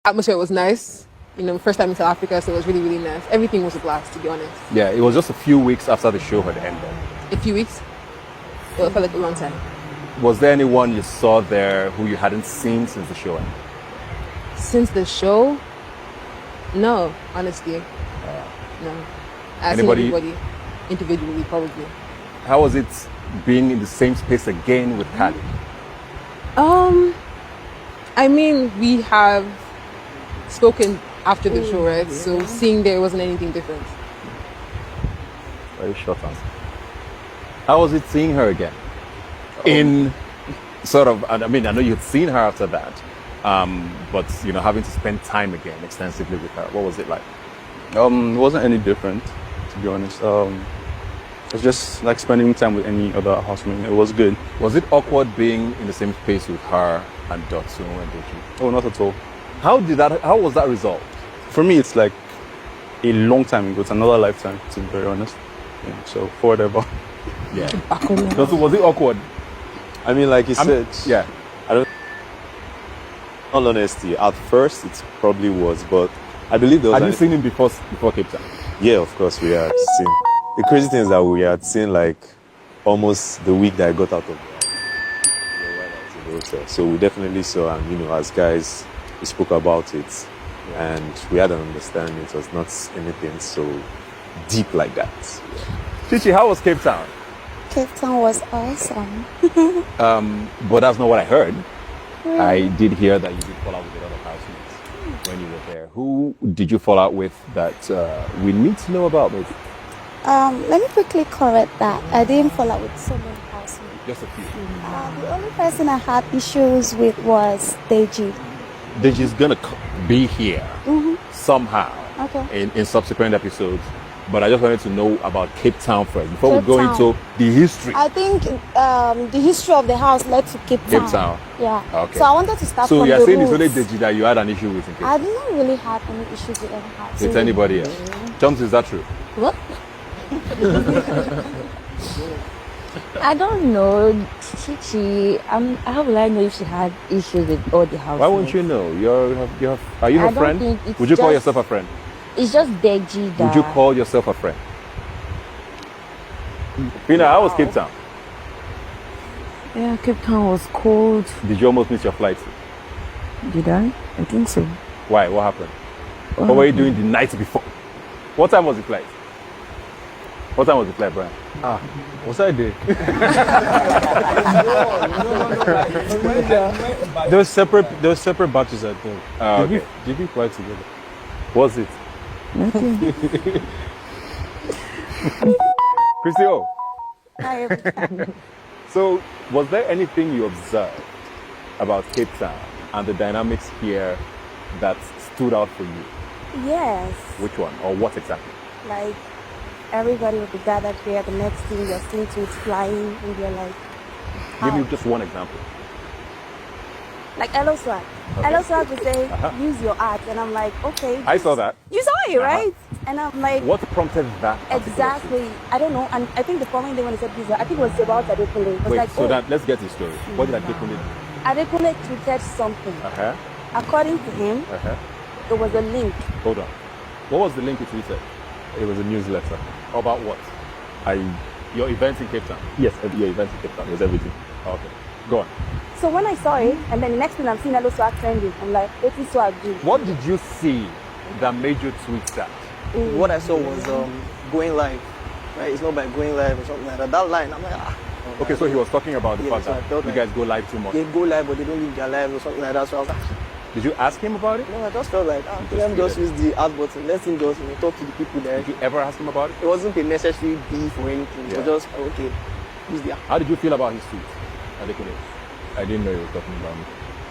Atmosphere was nice. First time in South Africa, so it was really, really nice. Everything was a blast, to be honest. Yeah, it was just a few weeks after the show had ended. A few weeks? It felt like a long time. Was there anyone you saw there who you hadn't seen since the show ended? Since the show? No, honestly. No. I've seen everybody individually, probably. How was it being in the same space again with Kali? I mean, we have spoken after the show, right? Yeah. So seeing there wasn't anything different. Very short answer. How was it seeing her again? In sort of, I mean, I know you had seen her after that, but having to spend time again extensively with her, what was it like? It wasn't any different, to be honest. It was just like spending time with any other housemate. It was good. Was it awkward being in the same space with her and Dotsu and Doji? Oh, not at all. How was that resolved? For me, it's like a long time ago. It's another lifetime, to be very honest. Yeah, so forward ever. Yeah. Dotsu, was it awkward? I mean, like you said, yeah. I don't. All honesty, at first it probably was, but I believe there was. Had you seen him before Cape Town? Yeah, of course we had seen. The crazy thing is that we had seen like almost the week that I got out of the hotel. So we definitely saw, and as guys, we spoke about it, and we had an understanding it was not anything so deep like that. Yeah. Chichi, how was Cape Town? Cape Town was awesome. But that's not what I heard. Really? I did hear that you did fall out with the other housemates when you were there. Who did you fall out with that we need to know about, maybe? Let me quickly correct that. I didn't fall out with so many housemates. Just a few. The only person I had issues with was Deji. Deji's gonna be here somehow in subsequent episodes. But I just wanted to know about Cape Town first before we go into the history. I think the history of the house led to Cape Town. Cape Town. Yeah. Okay. So I wanted to start from the roots. So you're saying it's only Deji that you had an issue with in Cape Town? I didn't really have any issues with any house. With anybody else? Chums, is that true? What? I don't know. Chichi, how will I know if she had issues with all the houses? Why won't you know? Are you her friend? Would you call yourself a friend? It's just Deji that... Would you call yourself a friend? Pina, how was Cape Town? Yeah, Cape Town was cold. Did you almost miss your flight? Did I? I think so. Why? What happened? What were you doing the night before? What time was the flight? What time was the flight, Brian? Was I there? There were separate batches, I think. Okay. Did we fly together? Was it? Christy O. Hi. So, was there anything you observed about Cape Town and the dynamics here that stood out for you? Yes. Which one, or what exactly? Like, everybody would be gathered here. The next thing you're seeing things flying, and you're like, Give me just one example. Like Elo Swag. Okay. Elo Swag would say, use your art. And I'm like, okay. I saw that. You saw it, right? And I'm like... What prompted that? Exactly. I don't know. And I think the following day when I said use, I think it was about Adekule. Wait, like, so that, let's get the story. What did Adekule do? Adekule tweeted something. According to him, it was a link. Hold on. What was the link he tweeted? It was a newsletter. About what? Your events in Cape Town? Yes, your events in Cape Town. It was everything. Okay. Go on. So when I saw it, and then the next thing I'm seeing Elo Swag trending, I'm like, what is Swag do? What did you see that made you tweet that? What I saw was going live. Right? It's not by going live or something like that. That line, I'm like, Okay, so he was talking about the fact that you guys go live too much. They go live, but they don't leave their live or something like that. So I was like, did you ask him about it? No, I just felt like, let him just use the add button. Let him just talk to the people there. Did you ever ask him about it? It wasn't a necessary beef or anything. It was just, okay, use the app. How did you feel about his tweet? I didn't know he was talking about me.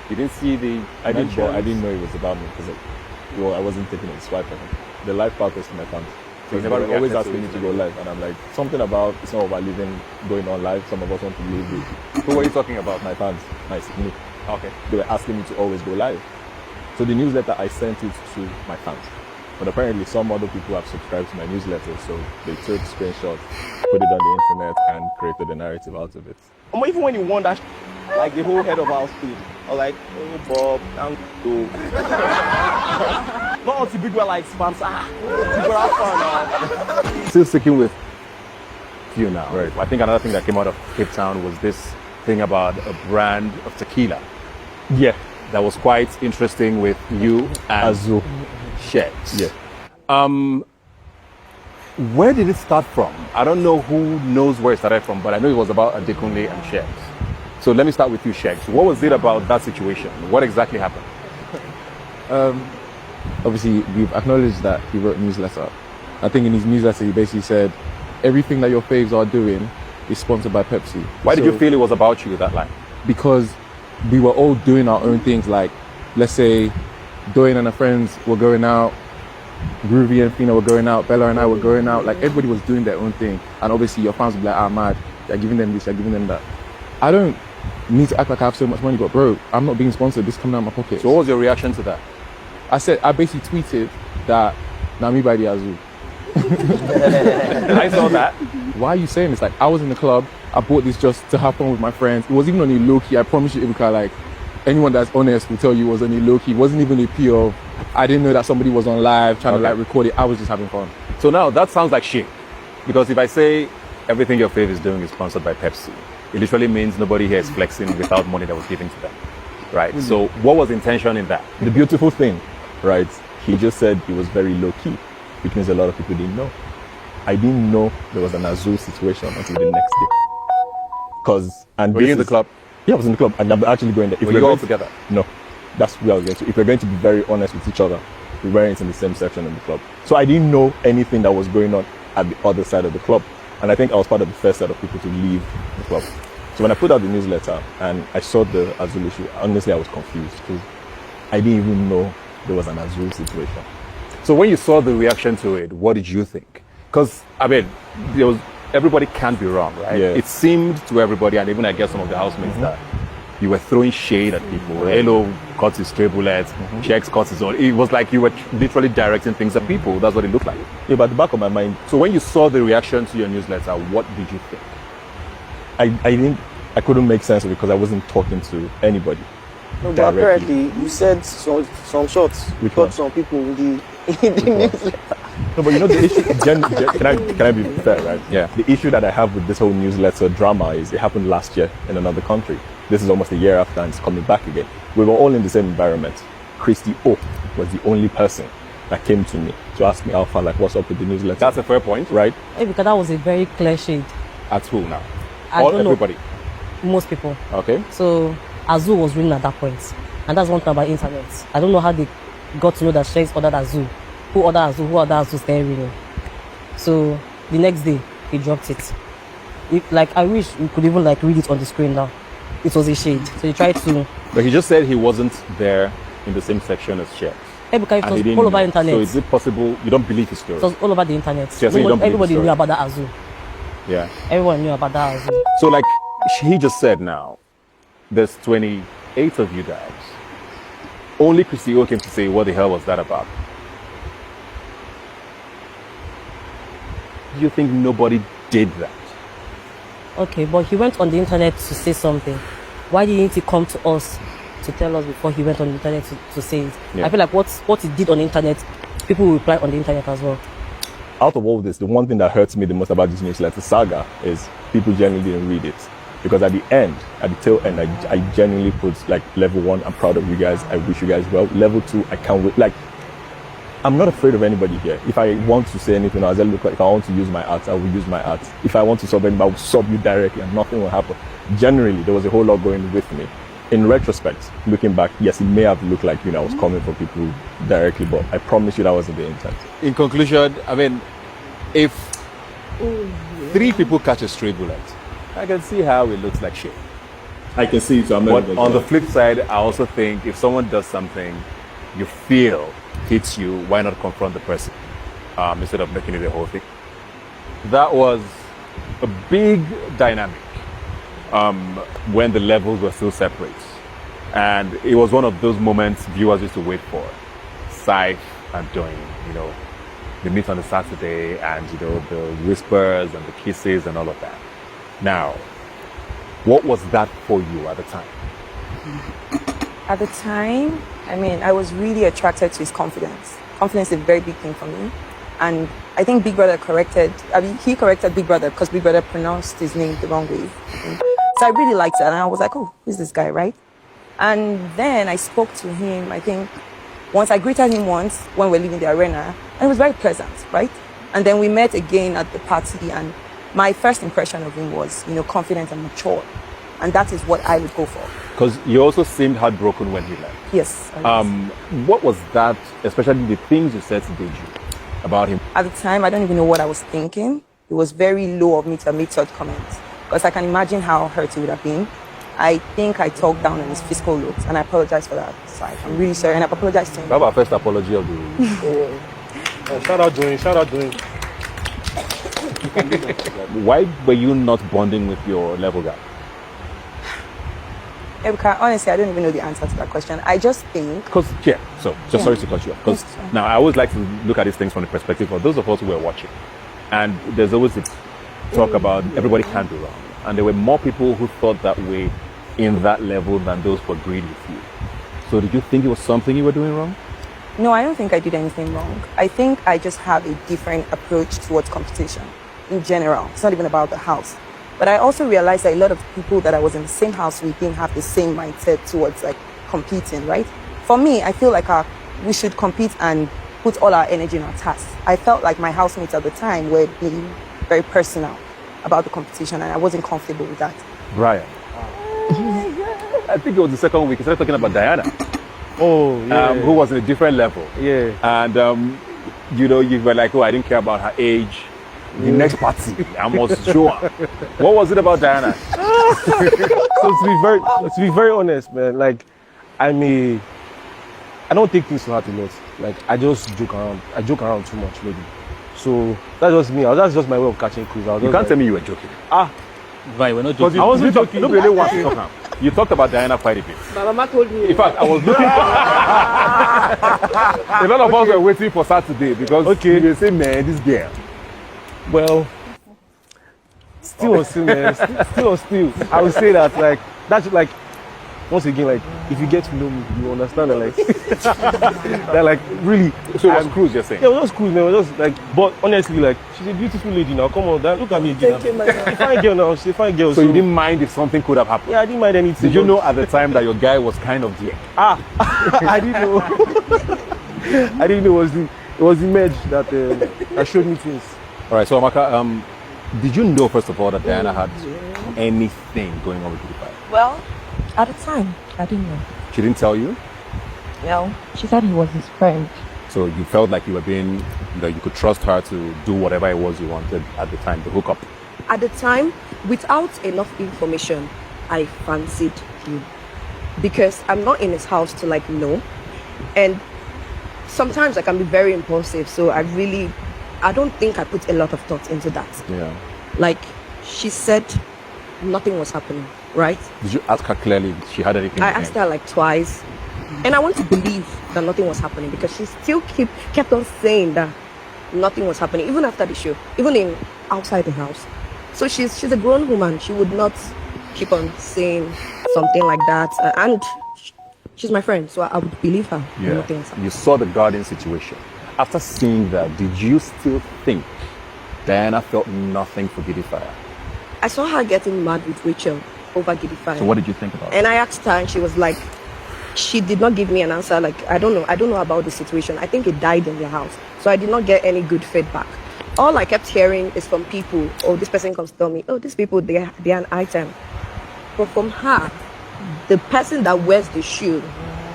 You didn't see the... I didn't know it was about me because I wasn't taking a swipe at him. The live part was to my fans. So you never always asking me to go live, and I'm like, something about it's not about living, going on live. Some of us want to live it. Who were you talking about? My fans, me. Okay. They were asking me to always go live. So the newsletter, I sent it to my fans. But apparently some other people have subscribed to my newsletter, so they took screenshots, put it on the internet, and created a narrative out of it. Even when you won that, like the whole head of our state, or like, oh, Bob, thank you. Not all big were like spams. People have fun. Still sticking with you now. Right. I think another thing that came out of Cape Town was this thing about a brand of tequila. Yeah. That was quite interesting with you and Azul. Shex. Yeah. Where did it start from? I don't know who knows where it started from, but I know it was about Adekunle and Shex. So let me start with you, Shex. What was it about that situation? What exactly happened? Obviously, we've acknowledged that he wrote a newsletter. I think in his newsletter, he basically said, everything that your faves are doing is sponsored by Pepsi. Why did you feel it was about you, that line? Because we were all doing our own things. Like, let's say, Doyen and her friends were going out, Groovy and Fina were going out, Bella and I were going out. Like, everybody was doing their own thing. And obviously, your fans would be like, mad. You're giving them this, you're giving them that. I don't need to act like I have so much money, but bro, I'm not being sponsored. This is coming out of my pocket. So what was your reaction to that? I basically tweeted that, Nami by the Azul. I saw that. Why are you saying this? Like, I was in the club, I bought this just to have fun with my friends. It was even on a low key. I promise you, Ibuka, like, anyone that's honest will tell you it was on a low key. It wasn't even a P of, I didn't know that somebody was on live trying to like record it. I was just having fun. So now that sounds like shit. Because if I say everything your fave is doing is sponsored by Pepsi, it literally means nobody here is flexing without money that was given to them. Right? Mm-hmm. So what was the intention in that? The beautiful thing, right? He just said it was very low key, which means a lot of people didn't know. I didn't know there was an Azul situation until the next day. Were you in the club? Yeah, I was in the club, and I'm actually going there. Were you all together? No, that's where I was going to. If we're going to be very honest with each other, we weren't in the same section in the club. So I didn't know anything that was going on at the other side of the club. And I think I was part of the first set of people to leave the club. So when I put out the newsletter and I saw the Azul issue, honestly, I was confused because I didn't even know there was an Azul situation. So when you saw the reaction to it, what did you think? Because, I mean, everybody can't be wrong, right? Yeah. It seemed to everybody, and even I guess some of the housemates, that you were throwing shade at people. Hello got his stray bullets, Shex got his own. It was like you were literally directing things at people. That's what it looked like. Yeah, but at the back of my mind. So when you saw the reaction to your newsletter, what did you think? I couldn't make sense of it because I wasn't talking to anybody. No, but apparently you said some shots. Which got one? some people in the newsletter. No, but you know the issue. Can I be fair, right? Yeah. The issue that I have with this whole newsletter drama is it happened last year in another country. This is almost a year after, and it's coming back again. We were all in the same environment. Christy O was the only person that came to me to ask me, Alpha, like, what's up with the newsletter? That's a fair point, right? Yeah, because that was a very clear shade. At who now? Everybody. Know. Most people. Okay. So Azul was winning at that point, and that's one thing about internet. I don't know how they got to know that Shex ordered Azul. Who ordered Azul? Who ordered Azul? Started ringing. So the next day he dropped it. I wish we could even like read it on the screen now. It was a shade. So he tried to. But he just said he wasn't there in the same section as Shex. Because it was all over the internet. So is it possible you don't believe his story? It was all over the internet. So everybody knew about that Azul. Yeah. Everyone knew about that Azul. So like he just said now, there's 28 of you guys. Only Christy O came to say, what the hell was that about? You think nobody did that? Okay, but he went on the internet to say something. Why didn't he come to us to tell us before he went on the internet to say it? Yeah. I feel like what he did on the internet, people will reply on the internet as well. Out of all this, the one thing that hurts me the most about this newsletter saga is people genuinely didn't read it. Because at the tail end, I genuinely put like level 1, I'm proud of you guys, I wish you guys well. Level 2, I can't wait. Like, I'm not afraid of anybody here. If I want to say anything, I'll look like if I want to use my art, I will use my art. If I want to sub anybody, I will sub you directly and nothing will happen. Generally, there was a whole lot going with me. In retrospect, looking back, yes, it may have looked like, I was coming for people directly, but I promise you that wasn't the intent. In conclusion, I mean, if 3 people catch a stray bullet, I can see how it looks like shit. I can see it, so I'm not. But on the flip side, I also think if someone does something you feel hits you, why not confront the person instead of making it a whole thing? That was a big dynamic when the levels were still separate. And it was one of those moments viewers used to wait for. Saif and Doyen, they meet on a Saturday and, the whispers and the kisses and all of that. Now, what was that for you at the time? At the time, I mean, I was really attracted to his confidence. Confidence is a very big thing for me. And I think Big Brother he corrected Big Brother because Big Brother pronounced his name the wrong way. So I really liked it. And I was like, oh, who's this guy, right? And then I spoke to him, I think, I greeted him once when we were leaving the arena. And it was very pleasant, right? And then we met again at the party. And my first impression of him was, confident and mature. And that is what I would go for. Because you also seemed heartbroken when he left. Yes. What was that, especially the things you said to Deji about him? At the time, I don't even know what I was thinking. It was very low of me to have made such comments. Because I can imagine how hurt he would have been. I think I talked down on his physical looks, and I apologize for that. So I'm really sorry, and I apologize to him. That was our first apology of the Shout out Dwayne. Why were you not bonding with your level guy? Ebuka, honestly, I don't even know the answer to that question. I just think... Sorry to cut you off. Because now I always like to look at these things from the perspective of those of us who were watching. And there's always this talk about everybody can be wrong. And there were more people who thought that way in that level than those who agreed with you. So did you think it was something you were doing wrong? No, I don't think I did anything wrong. I think I just have a different approach towards competition in general. It's not even about the house. But I also realized that a lot of people that I was in the same house with didn't have the same mindset towards competing, right? For me, I feel like we should compete and put all our energy in our tasks. I felt like my housemates at the time were being very personal about the competition, and I wasn't comfortable with that. Brian. I think it was the second week. He started talking about Diana. Oh, yeah. Who was in a different level. Yeah. And, you were like, oh, I didn't care about her age. The next party, I must show her. What was it about Diana? So to be very honest, man, I don't take things to heart a lot. I just joke around. I joke around too much, maybe. So that's just me. That's just my way of catching cruise. You can't tell me you were joking. Right, we're not joking. I wasn't joking. Nobody really wants to talk now. You talked about Diana quite a bit. My mama told me. In fact, I was looking a lot of us were waiting for Saturday because we were saying, man, this girl. Well, still, man. Still. I would say that, that's once again, if you get to know me, you understand that, that, really. So it was cruise, you're saying? Yeah, it was cruise, man. It was but honestly, she's a beautiful lady now. Come on, look at me again. She's a fine girl now. She's a fine girl. So you didn't mind if something could have happened? Yeah, I didn't mind anything. Did you know at the time that your guy was kind of there? I didn't know. I didn't know it was the merge that showed me things. All right, so Amaka, did you know, first of all, that Diana had anything going on with PewDiePie? Well, at the time, I didn't know. She didn't tell you? No, she said he was his friend. So you felt like you were you could trust her to do whatever it was you wanted at the time, to hook up? At the time, without enough information, I fancied him. Because I'm not in his house to know. And sometimes I can be very impulsive, so I don't think I put a lot of thought into that. Yeah. She said nothing was happening, right? Did you ask her clearly if she had anything? I asked her twice. And I want to believe that nothing was happening because she still kept on saying that nothing was happening, even after the show, even outside the house. So she's a grown woman. She would not keep on saying something like that. And she's my friend, so I would believe her. Yeah. Nothing was happening. You saw the garden situation. After seeing that, did you still think Diana felt nothing for Gidifire? I saw her getting mad with Rachel over Gidifire. So what did you think about it? And I asked her, and she was like, she did not give me an answer. I don't know about the situation. I think it died in their house. So I did not get any good feedback. All I kept hearing is from people, oh, this person comes to tell me, oh, these people, they're an item. But from her, the person that wears the shoe,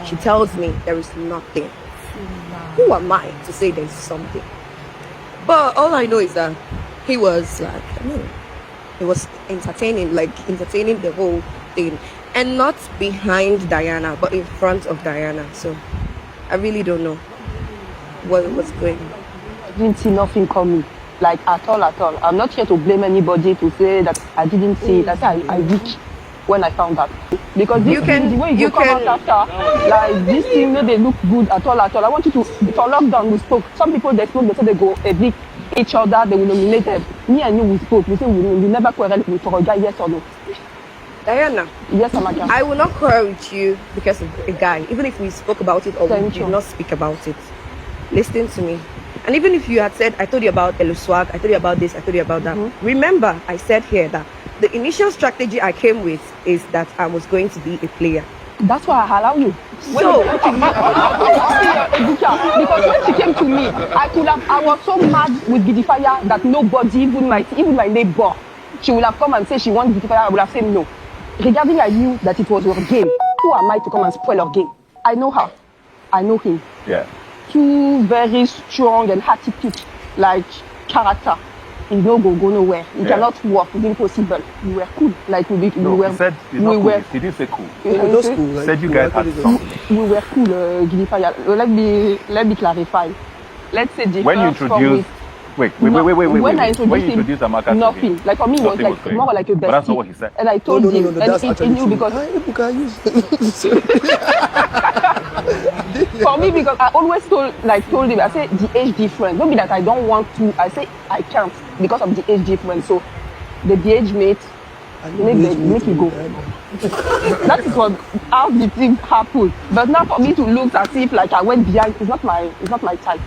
she tells me there is nothing. Who am I to say there's something? But all I know is that he was he was entertaining the whole thing. And not behind Diana, but in front of Diana. So I really don't know what was going on. I didn't see nothing coming, at all. I'm not here to blame anybody to say that I didn't see it. I said I reached when I found that. Because the way you come out after, this thing, they look good at all. I want you to, for lockdown, we spoke. Some people, they spoke, they said they go evict each other, they will nominate them. Me and you, we spoke. We said we never quarrel for a guy, yes or no. Diana. Yes, Amaka. I will not quarrel with you because of a guy, even if we spoke about it or we did not speak about it. Listen to me. And even if you had said, I told you about Eluswag, I told you about this, I told you about that. Remember, I said here that the initial strategy I came with is that I was going to be a player. That's why I allow you. So, because when she came to me, I was so mad with Gidifaya that nobody, even my neighbor, she would have come and say she wants Gidifaya. I would have said no. Regarding I knew that it was your game. Who am I to come and spoil your game? I know her. I know him. Yeah. Two very strong and hearty people, like character. He no go nowhere. He cannot work. It's impossible. We were cool. Like we were. He said he's not cool. He didn't say cool. He said you guys had something. We were cool, Gidifaya. Let me clarify. Let's say the when you introduced. Wait. When I introduced Amaka him, nothing. Like for me, it was like more like a bestie. But that's not what he said. And I told him, and he knew because. For me, because I always told him, I said the age difference. Don't be that I don't want to. I say I can't because of the age difference. So the age mate, make it go. That is what how the thing happened. But now for me to look as if like I went behind, it's not my type.